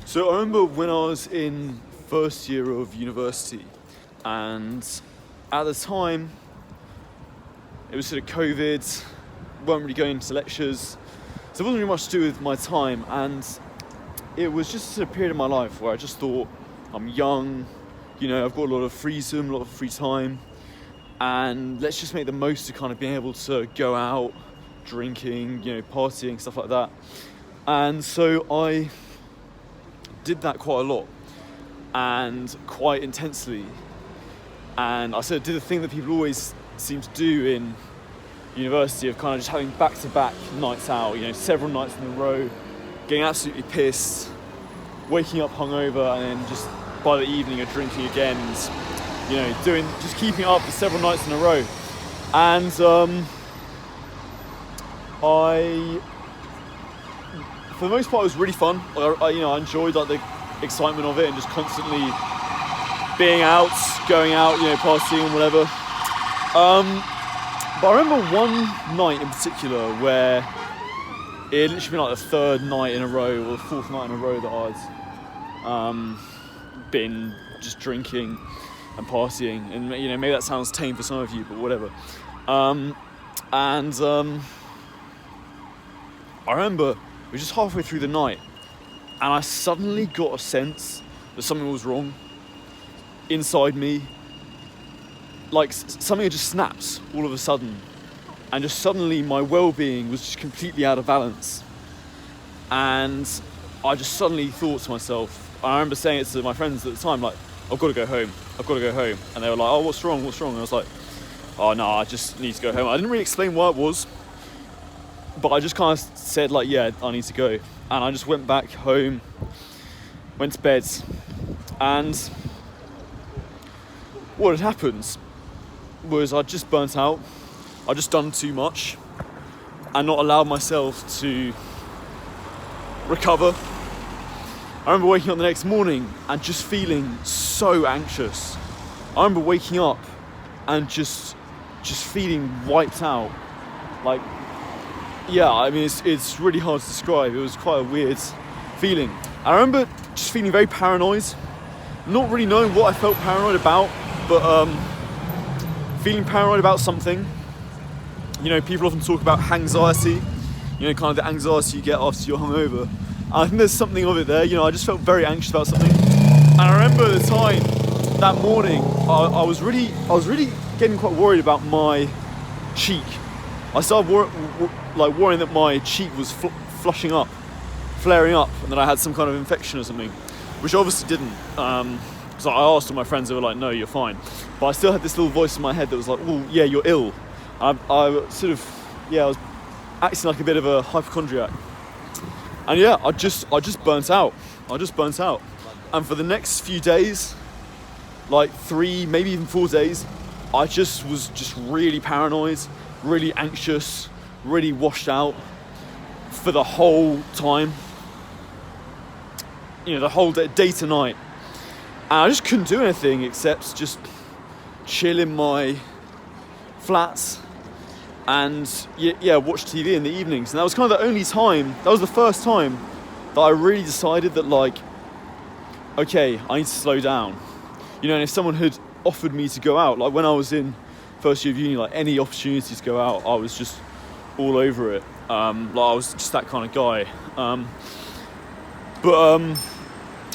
So I remember when I was in first year of university, and at the time it was sort of COVID, weren't really going to lectures, so it wasn't really much to do with my time, and it was just a period of my life where I just thought, I'm young, I've got a lot of freedom, a lot of free time, and let's just make the most of kind of being able to go out, drinking, partying, stuff like that. And so I did that quite a lot and quite intensely, and I sort of did the thing that people always seem to do in university of kind of just having back-to-back nights out, several nights in a row, getting absolutely pissed, waking up hungover, and then just by the evening you're drinking again, and, just keeping it up for several nights in a row. And for the most part, it was really fun. I enjoyed the excitement of it and just constantly being out, going out, partying and whatever. But I remember one night in particular where it had literally been the third night in a row or the fourth night in a row that I'd been just drinking and partying. And maybe that sounds tame for some of you, but whatever. I remember it was just halfway through the night, and I suddenly got a sense that something was wrong inside me. Something had just snapped all of a sudden, and just suddenly my well-being was just completely out of balance. And I just suddenly thought to myself, I remember saying it to my friends at the time, I've got to go home. And they were like, oh, what's wrong? And I was like, oh no, I just need to go home. I didn't really explain why it was, but I just kind of said yeah, I need to go. And I just went back home, went to bed, and what had happened was I'd just burnt out. I'd just done too much and not allowed myself to recover. I remember waking up the next morning and just feeling so anxious. I remember waking up and just feeling wiped out. It's really hard to describe. It was quite a weird feeling. I remember just feeling very paranoid, not really knowing what I felt paranoid about, but feeling paranoid about something. People often talk about hangxiety, kind of the anxiety you get after you're hungover. And I think there's something of it there. I just felt very anxious about something. And I remember at the time, that morning, I was really getting quite worried about my cheek. I started worrying that my cheek was flaring up, and that I had some kind of infection or something, which I obviously didn't. So I asked all my friends, they were like, no, you're fine. But I still had this little voice in my head that was like, well, yeah, you're ill. I was acting like a bit of a hypochondriac. And yeah, I just burnt out. And for the next few days, 3, maybe even 4 days, I was really paranoid, really anxious, really washed out for the whole time. The whole day to night. And I just couldn't do anything except just chill in my flats and watch TV in the evenings. And that was kind of the only time, that was the first time that I really decided that okay, I need to slow down. And if someone had offered me to go out, when I was in first year of uni, any opportunity to go out, I was just all over it. I was just that kind of guy.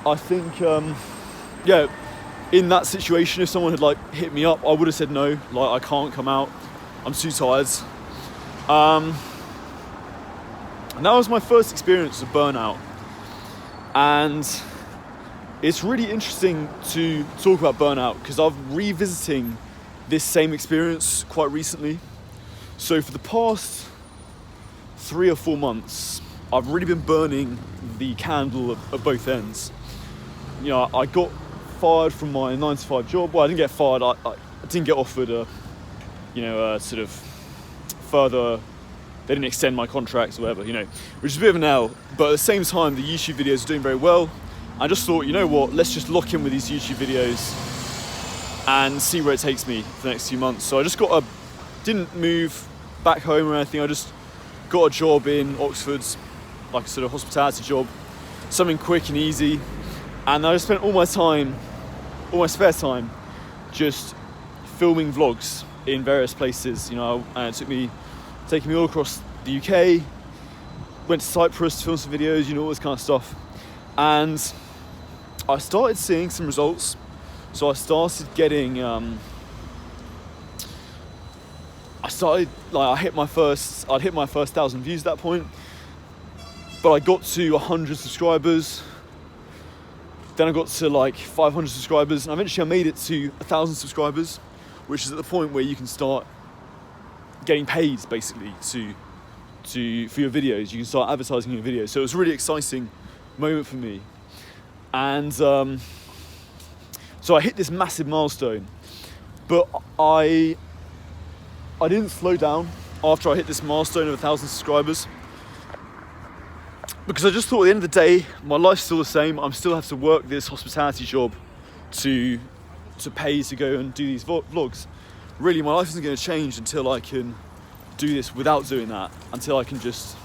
I think, in that situation, if someone had hit me up, I would have said no. I can't come out. I'm too tired. And that was my first experience of burnout. And it's really interesting to talk about burnout because I'm revisiting this same experience quite recently. So for the past 3 or 4 months, I've really been burning the candle at both ends. I got fired from my 9-to-5 job. Well, I didn't get fired. I didn't get offered a sort of further. They didn't extend my contracts or whatever, which is a bit of an L. But at the same time, the YouTube videos are doing very well. I just thought, let's just lock in with these YouTube videos and see where it takes me for the next few months. So I just didn't move back home or anything. I just got a job in Oxford, a sort of hospitality job, something quick and easy. And I just spent all my spare time, just filming vlogs in various places. You know, and it taking me all across the UK. Went to Cyprus to film some videos, you know, all this kind of stuff. And I started seeing some results. So I started getting, I hit my first 1,000 views at that point. But I got to 100 subscribers. Then I got to like 500 subscribers. And eventually I made it to 1,000 subscribers, which is at the point where you can start getting paid basically for your videos. You can start advertising your videos. So it was a really exciting moment for me. And so I hit this massive milestone, but I didn't slow down after I hit this milestone of 1,000 subscribers, because I just thought at the end of the day, my life's still the same. I still have to work this hospitality job to pay to go and do these vlogs. Really, my life isn't going to change until I can do this without doing that, until I can just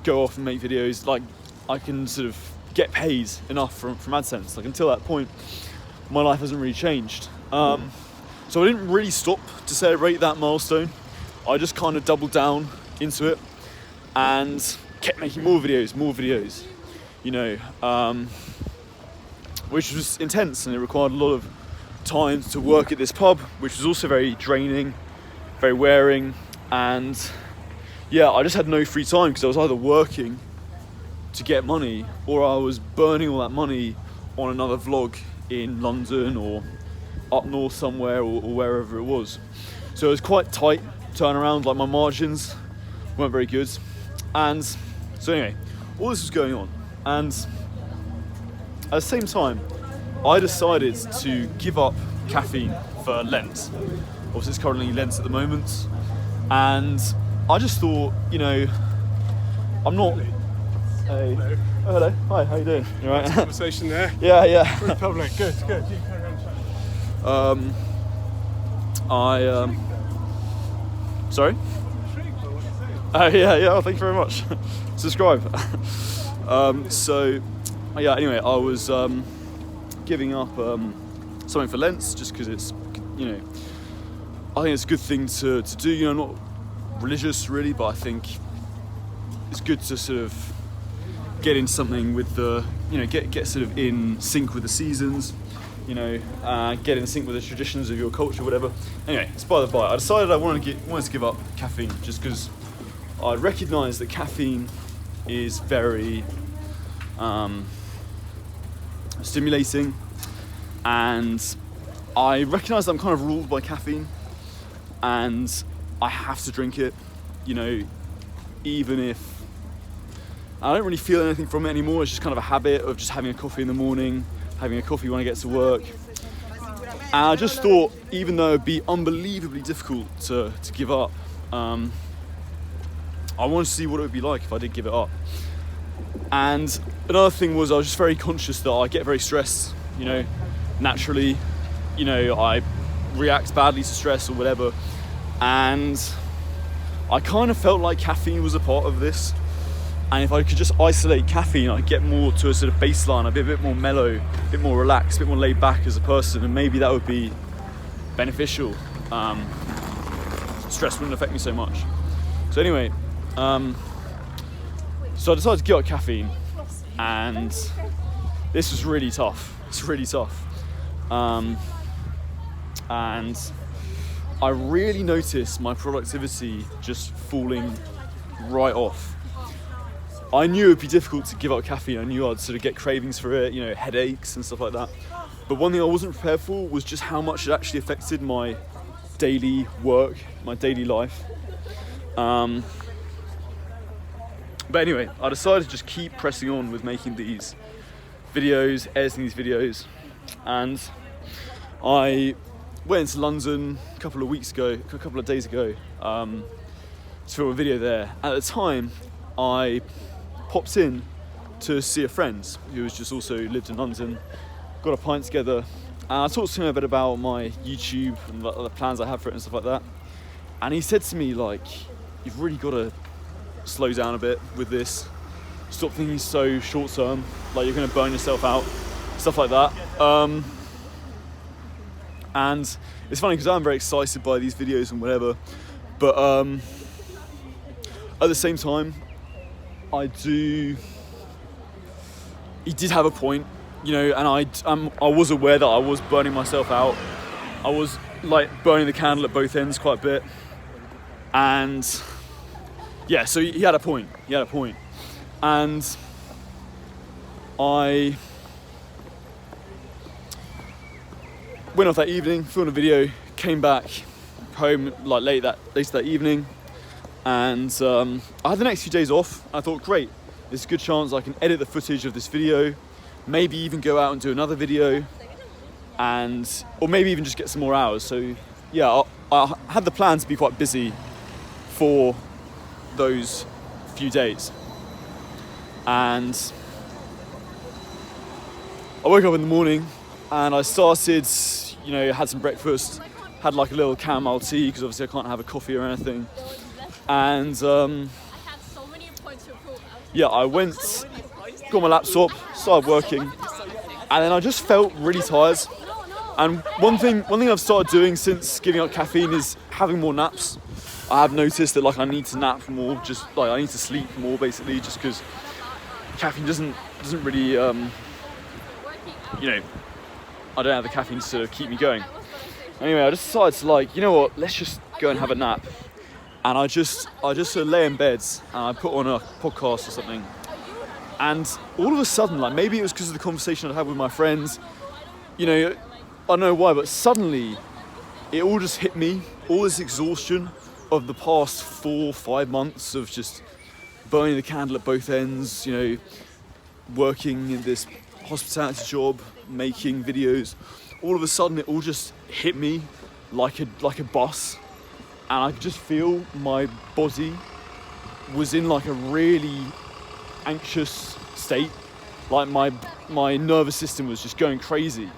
go off and make videos. Like, I can sort of get paid enough from AdSense. Like, until that point, my life hasn't really changed. So I didn't really stop to celebrate that milestone. I just kind of doubled down into it and kept making more videos, you know, which was intense, and it required a lot of time to work at this pub, which was also very draining, very wearing. And yeah, I just had no free time, because I was either working to get money, or I was burning all that money on another vlog in London or up north somewhere, or wherever it was. So it was quite tight turnaround, like my margins weren't very good. And so anyway, all this was going on, and at the same time I decided to give up caffeine for Lent. Obviously it's currently Lent at the moment, and I just thought, you know, I'm not a... Hello. Oh, hello. Hi, how you doing? You all right? Conversation there. Yeah. Very public. Good. You carry on. Sorry? Intrigued by what you're saying. Oh yeah. Oh, thank you very much. Subscribe. So, yeah. Anyway, I was giving up something for Lent, just because it's, you know, I think it's a good thing to do. You know, I'm not religious really, but I think it's good to sort of get in something with the, you know, get sort of in sync with the seasons. You know, get in sync with the traditions of your culture, whatever. Anyway, it's by the by. I decided I wanted to give up caffeine, just because I recognise that caffeine is very stimulating, and I recognise that I'm kind of ruled by caffeine, and I have to drink it. You know, even if I don't really feel anything from it anymore. It's just kind of a habit of just having a coffee in the morning, having a coffee when I get to work. And I just thought, even though it'd be unbelievably difficult to give up, I wanted to see what it would be like if I did give it up. And another thing was, I was just very conscious that I get very stressed, you know, naturally. You know, I react badly to stress or whatever. And I kind of felt like caffeine was a part of this. And if I could just isolate caffeine, I'd get more to a sort of baseline. I'd be a bit more mellow, a bit more relaxed, a bit more laid back as a person, and maybe that would be beneficial. Stress wouldn't affect me so much. So anyway, so I decided to give up caffeine, and this was really tough. It's really tough. And I really noticed my productivity just falling right off. I knew it'd be difficult to give up caffeine. I knew I'd sort of get cravings for it, you know, headaches and stuff like that. But one thing I wasn't prepared for was just how much it actually affected my daily work, my daily life. But anyway, I decided to just keep pressing on with making these videos, editing these videos. And I went to London a couple of days ago, to film a video there. At the time, I popped in to see a friend who was just also lived in London, got a pint together, and I talked to him a bit about my YouTube and the plans I have for it and stuff like that. And he said to me, like, you've really got to slow down a bit with this. Stop thinking so short term, like you're going to burn yourself out, stuff like that. And it's funny because I'm very excited by these videos and whatever, but at the same time, he did have a point, you know, and I was aware that I was burning myself out. I was like burning the candle at both ends quite a bit, and yeah, so he had a point. And I went off that evening, filmed a video, came back home like later that evening, and I had the next few days off. I thought, great, there's a good chance I can edit the footage of this video, maybe even go out and do another video, or maybe even just get some more hours. So yeah, I had the plan to be quite busy for those few days. And I woke up in the morning and I started, you know, had some breakfast, had like a little chamomile tea because obviously I can't have a coffee or anything. And yeah, I went, got my laptop, started working, and then I just felt really tired. And one thing I've started doing since giving up caffeine is having more naps. I have noticed that like I need to nap more, just like I need to sleep more basically, just because caffeine doesn't really, you know, I don't have the caffeine to sort of keep me going. Anyway, I just decided to like, you know what, let's just go and have a nap. And I just sort of lay in bed and I put on a podcast or something. And all of a sudden, like maybe it was because of the conversation I had with my friends, you know, I don't know why, but suddenly it all just hit me, all this exhaustion of the past 4 or 5 months of just burning the candle at both ends, you know, working in this hospitality job, making videos. All of a sudden it all just hit me like a bus, and I could just feel my body was in like a really anxious state. Like my nervous system was just going crazy.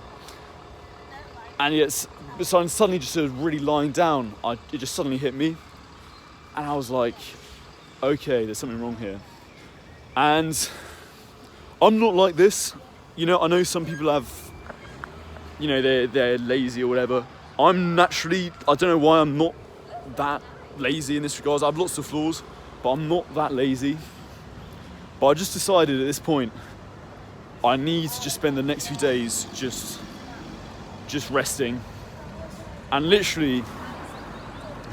And yet, so I'm suddenly just sort of really lying down, it just suddenly hit me. And I was like, okay, there's something wrong here. And I'm not like this. You know, I know some people have, you know, they're lazy or whatever. I'm naturally, I don't know why I'm not that lazy in this regard. I have lots of flaws, but I'm not that lazy. But I just decided at this point, I need to just spend the next few days just resting. And literally,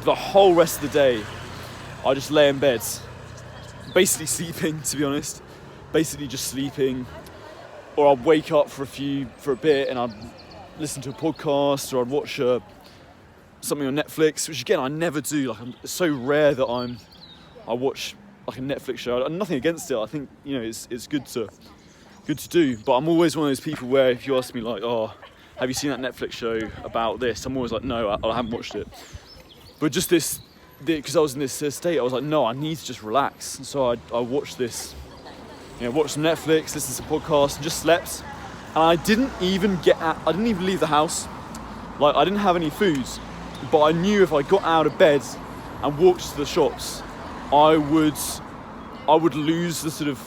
the whole rest of the day, I just lay in bed, basically sleeping, to be honest. Basically just sleeping. Or I'd wake up for a bit and I'd listen to a podcast, or I'd watch something on Netflix, which again I never do. Like, it's so rare that I watch like a Netflix show. And nothing against it. I think, you know, it's good to do. But I'm always one of those people where if you ask me like, oh, have you seen that Netflix show about this? I'm always like, no, I haven't watched it. But just because I was in this state, I was like, no, I need to just relax. And so I watched this, you know, watched some Netflix, listened to some podcasts, and just slept. And I didn't even leave the house. Like, I didn't have any food, but I knew if I got out of bed and walked to the shops, I would lose the sort of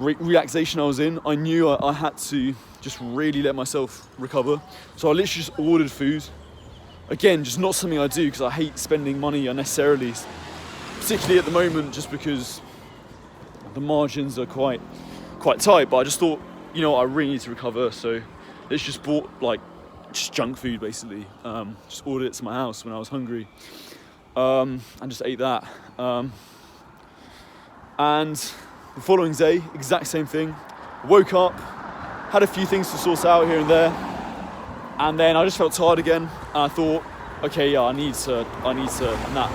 relaxation I was in. I knew I had to just really let myself recover. So I literally just ordered food. Again, just not something I do because I hate spending money unnecessarily, particularly at the moment, just because the margins are quite tight. But I just thought, you know, I really need to recover. So let's just bought like just junk food basically. Just ordered it to my house when I was hungry, and just ate that. And the following day, exact same thing. Woke up, had a few things to sort out here and there, and then I just felt tired again. And I thought, okay, yeah, I need to nap.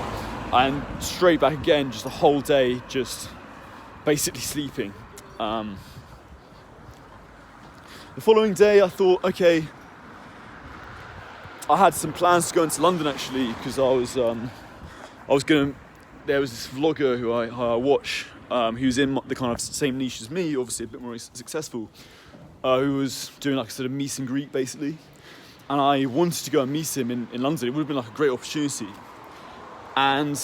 And straight back again, just the whole day, just basically sleeping. The following day, I thought, okay, I had some plans to go into London actually, because I was gonna. There was this vlogger who I watch, who's in the kind of same niche as me, obviously a bit more successful, who was doing like a sort of meet and greet basically. And I wanted to go and meet him in London. It would have been like a great opportunity. And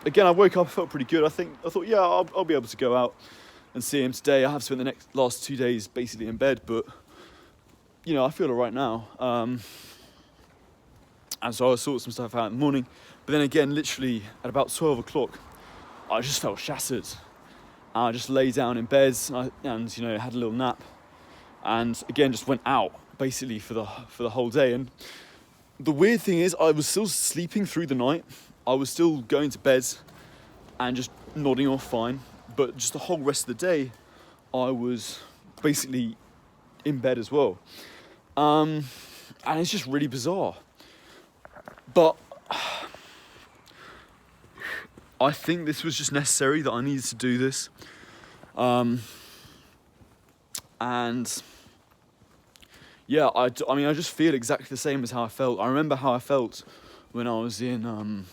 again, I woke up, I felt pretty good. I thought, yeah, I'll be able to go out and see him today. I have spent the last 2 days basically in bed, but you know, I feel all right now. And so I sorted some stuff out in the morning. But then again, literally at about 12 o'clock, I just felt shattered. And I just lay down in bed and you know, had a little nap. And again, just went out basically for the whole day. And the weird thing is, I was still sleeping through the night. I was still going to bed and just nodding off fine. But just the whole rest of the day, I was basically in bed as well. And it's just really bizarre. But I think this was just necessary, that I needed to do this. And yeah, I mean, I just feel exactly the same as how I felt. I remember how I felt when I was in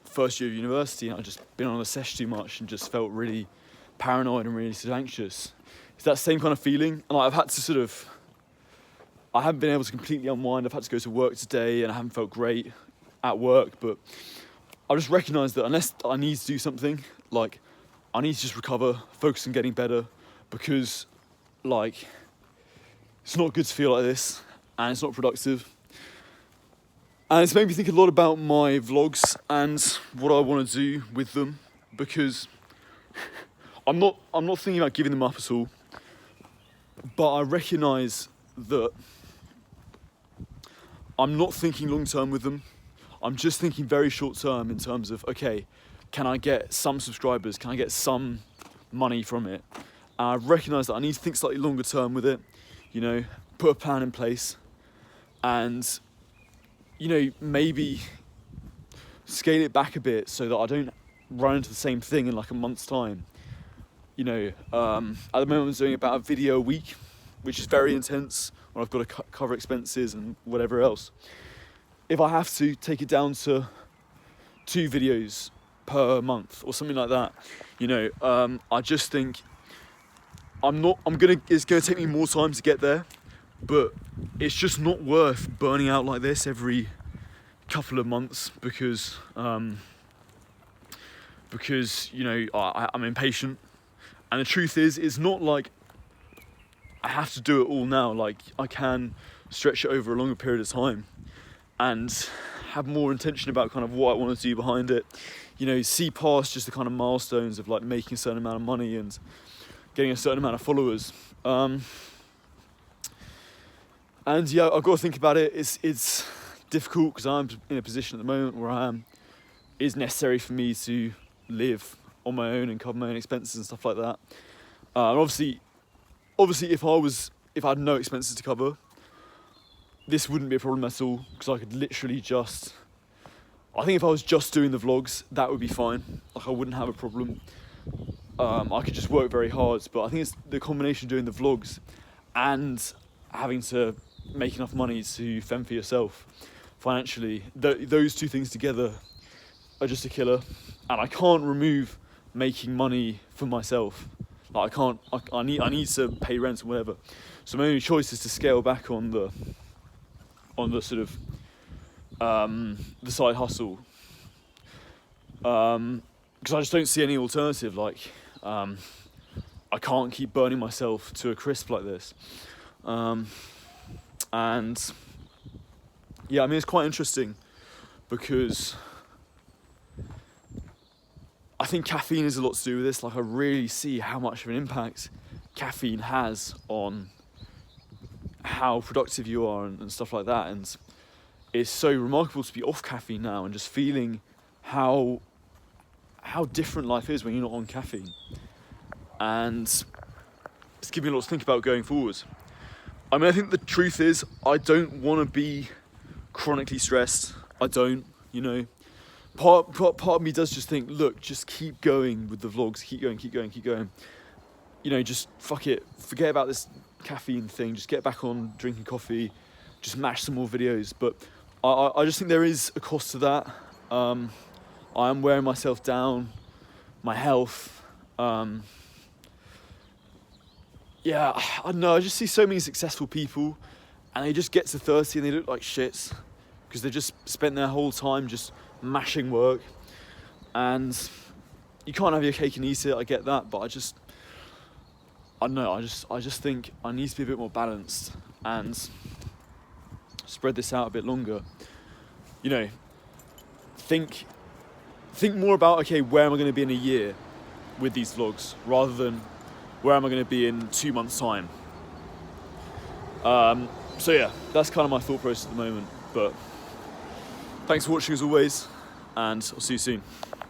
first year of university, and I'd just been on the sesh too much and just felt really paranoid and really sort of anxious. It's that same kind of feeling, and I've had to I haven't been able to completely unwind. I've had to go to work today and I haven't felt great at work, but I just recognised that unless I need to do something, like I need to just recover, focus on getting better, because like it's not good to feel like this and it's not productive. And it's made me think a lot about my vlogs and what I want to do with them, because I'm not thinking about giving them up at all, but I recognise that I'm not thinking long term with them. I'm just thinking very short term in terms of, okay, can I get some subscribers? Can I get some money from it? And I recognise that I need to think slightly longer term with it, you know, put a plan in place and, you know, maybe scale it back a bit so that I don't run into the same thing in like a month's time. You know, at the moment I'm doing about a video a week, which is very intense, when I've got to cover expenses and whatever else. If I have to take it down to 2 videos per month or something like that, you know, I just think it's gonna take me more time to get there, but it's just not worth burning out like this every couple of months because you know, I'm impatient. And the truth is, it's not like I have to do it all now. Like, I can stretch it over a longer period of time and have more intention about kind of what I want to do behind it. You know, see past just the kind of milestones of like making a certain amount of money and getting a certain amount of followers. And yeah, I've got to think about it. It's difficult because I'm in a position at the moment where I am. It's necessary for me to live on my own and cover my own expenses and stuff like that. And obviously, if I had no expenses to cover, this wouldn't be a problem at all, because I could literally I think if I was just doing the vlogs, that would be fine. Like, I wouldn't have a problem. I could just work very hard, but I think it's the combination of doing the vlogs and having to make enough money to fend for yourself financially. Those two things together are just a killer, and I can't remove making money for myself. Like, I need to pay rent and whatever. So my only choice is to scale back on the sort of the side hustle, because I just don't see any alternative. Like, I can't keep burning myself to a crisp like this. And yeah, I mean, it's quite interesting because I think caffeine has a lot to do with this. Like, I really see how much of an impact caffeine has on how productive you are and stuff like that. And it's so remarkable to be off caffeine now and just feeling how different life is when you're not on caffeine. And it's given me a lot to think about going forward. I mean, I think the truth is, I don't want to be chronically stressed. I don't, you know. Part of me does just think, look, just keep going with the vlogs, keep going. You know, just fuck it, forget about this caffeine thing, just get back on drinking coffee, just mash some more videos. But I just think there is a cost to that. I am wearing myself down, my health. Yeah, I don't know, I just see so many successful people and they just get to 30 and they look like shits because they just spent their whole time just mashing work, and you can't have your cake and eat it. I get that, but I don't know. I just think I need to be a bit more balanced and spread this out a bit longer. You know, think more about, okay, where am I going to be in a year with these vlogs, rather than where am I going to be in 2 months' time. So yeah, that's kind of my thought process at the moment. But thanks for watching as always, and I'll see you soon.